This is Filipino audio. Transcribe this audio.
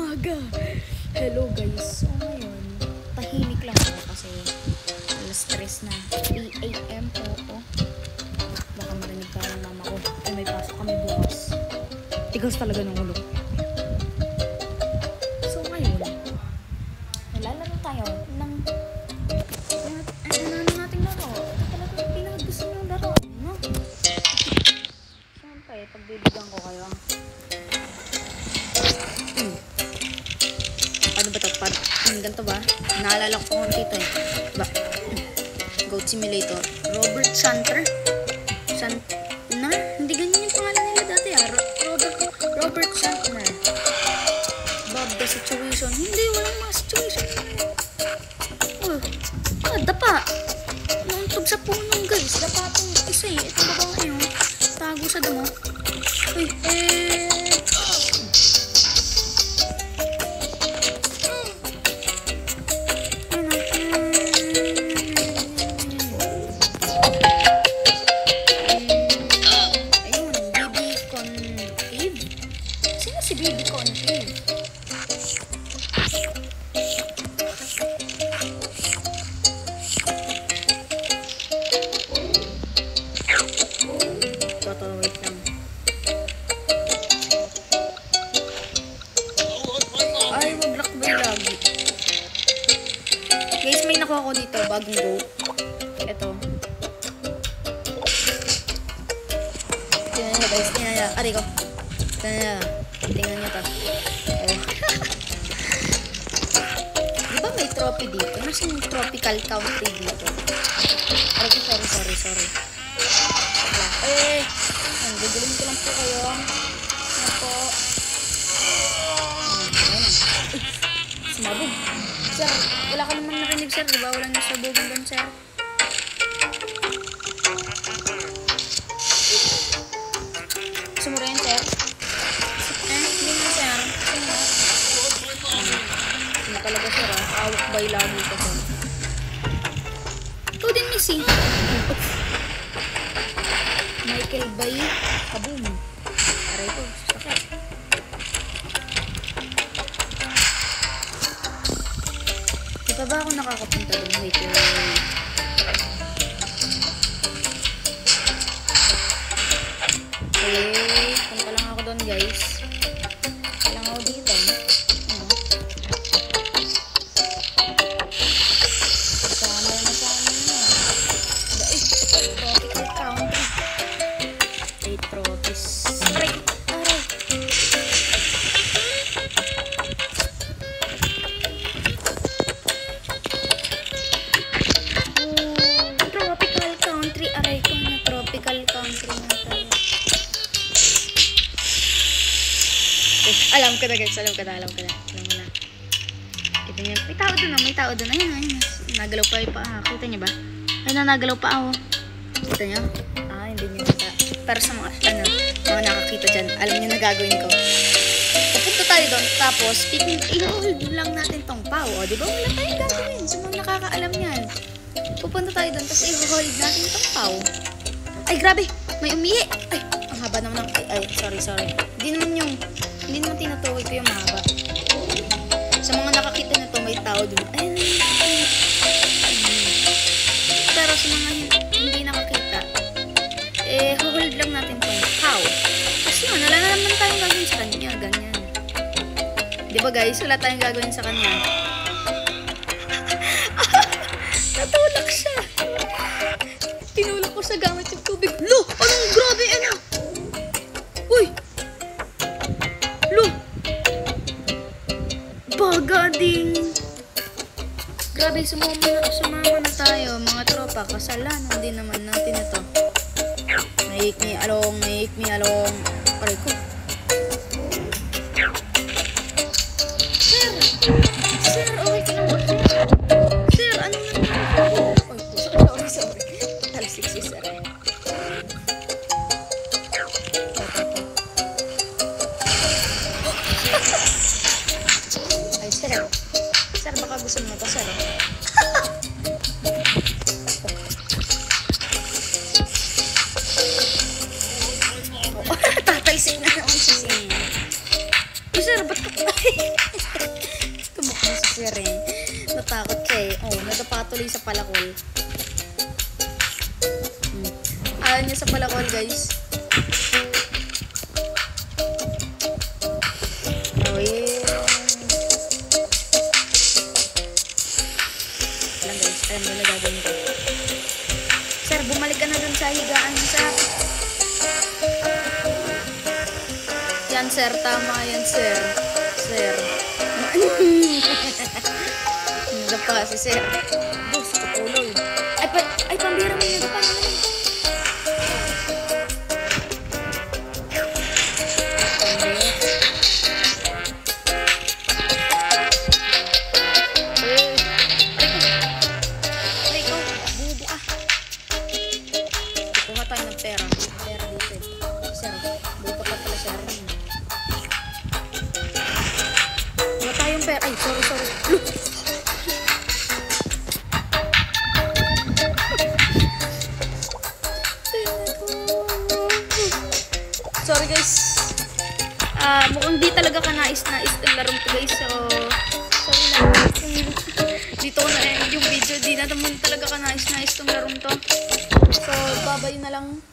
umaga. Hello guys. So ngayon, tahimik lang ako kasi alas 3 na. 3 AM oo. Baka marinig pa ng mama ko. Ay, may pasok kami bukas. Tigas talaga ng ulo. So ngayon, nalalaro tayo ng nating laro. Ito talaga yung pinakagusto ng laro. No? Siyempre, pagbibigyan ko kayo. Ano ba ito? Ganito ba? Naalala ko kung dito eh. Ba? Goat Simulator. Robert Shanter? Hindi ganyan yung pangalan nila dati ah. Robert Shanter. Bob the Situation. Hindi, walang mga situation. Dapa. Nauntog sa punong guys. Dapa itong isa eh. Ito ba ba ngayon? Tago sa damo. Uy, guys, may nakuha ko dito, bagong goat. Ito. Tingnan nyo guys, tingnan nyo. Ari ko. Tingnan nyo to. Oh. Diba may trophy dito? Nasa yung tropical country dito? Ari ko, sorry. Gagulin ko lang po kayo. Ano po? Ayun. Sumabog. Sir, wala ka naman narinig sir, diba? Walang nasabugan doon sir. Sumura yun sir? Hindi na sir. Sino talaga sir ah? Awak bay lagi ka sir. Ito din Missy. Michael Bay. Kaboom. Aray ko, sakit. Di ba ako nakakapunta doon? Wait. Punta lang ako doon guys. Kailang ako dito. Kasama na sa amin na. Tropical country. 8 trophies. Aray! Alam ko na guys, alam ko na. Kita niyo, may tao doon. Ayun. Nagalaw pa yung paa. Kita niyo ba? Ayun, nagalaw pa ako. Kita niyo? Hindi niyo kita. Pero sa mga nakakita dyan, alam niyo na gagawin ko. Pupunta tayo doon, tapos, i-hold lang natin tong pao. Di ba? Wala tayong gagawin. Sa mga nakakaalam yan. Pupunta tayo doon, tapos i-hold natin tong pao. Ay, grabe! May umihi! Ay, ang haba naman ng... Ay, sorry. Hindi naman tinutukoy ko yung mahaba. Sa mga nakakita na to, may tao dun. Pero sa mga hindi nakakita, hold lang natin tong cow. Kasi wala na naman tayong gagawin sa kanya. Ganyan. Diba guys? Wala tayong gagawin sa kanya. Natulak siya. Tinulak ko sa gamit yung tubig. Lo! Anong grabe? Uy! Bagading. Grabe, sumama na tayo mga tropa. Kasalanan din naman natin ito. Make me along. Aray ko. Sir, okay ka naman. Sir, ano na? Sorry. Talsik si sir. Sir, baka gusto mo ito, sir. Tatalsik na naman si sir. ba't ka? Tumakbo si Sir eh. Natakot siya eh. Oh, nadapa tuloy sa palakol. Ayaw niya sa palakol, guys. Oh, yeah. Alam guys, alam mo na gagawin ko. Sir, bumalik ka na dun sa higaan mo, sir. Yan, sir. Tama yan, sir. Sir. Nadapa si sir. Boss, kapuloy. Ay, pambira mo yung nadapa naman. Ay, sorry. Look! Sorry guys. Mukhang di talaga ka nais-nais ng larong to guys. So, sorry lang. Dito ko na yung video. Di na naman talaga ka nais-nais ng larong to. So, babay na lang.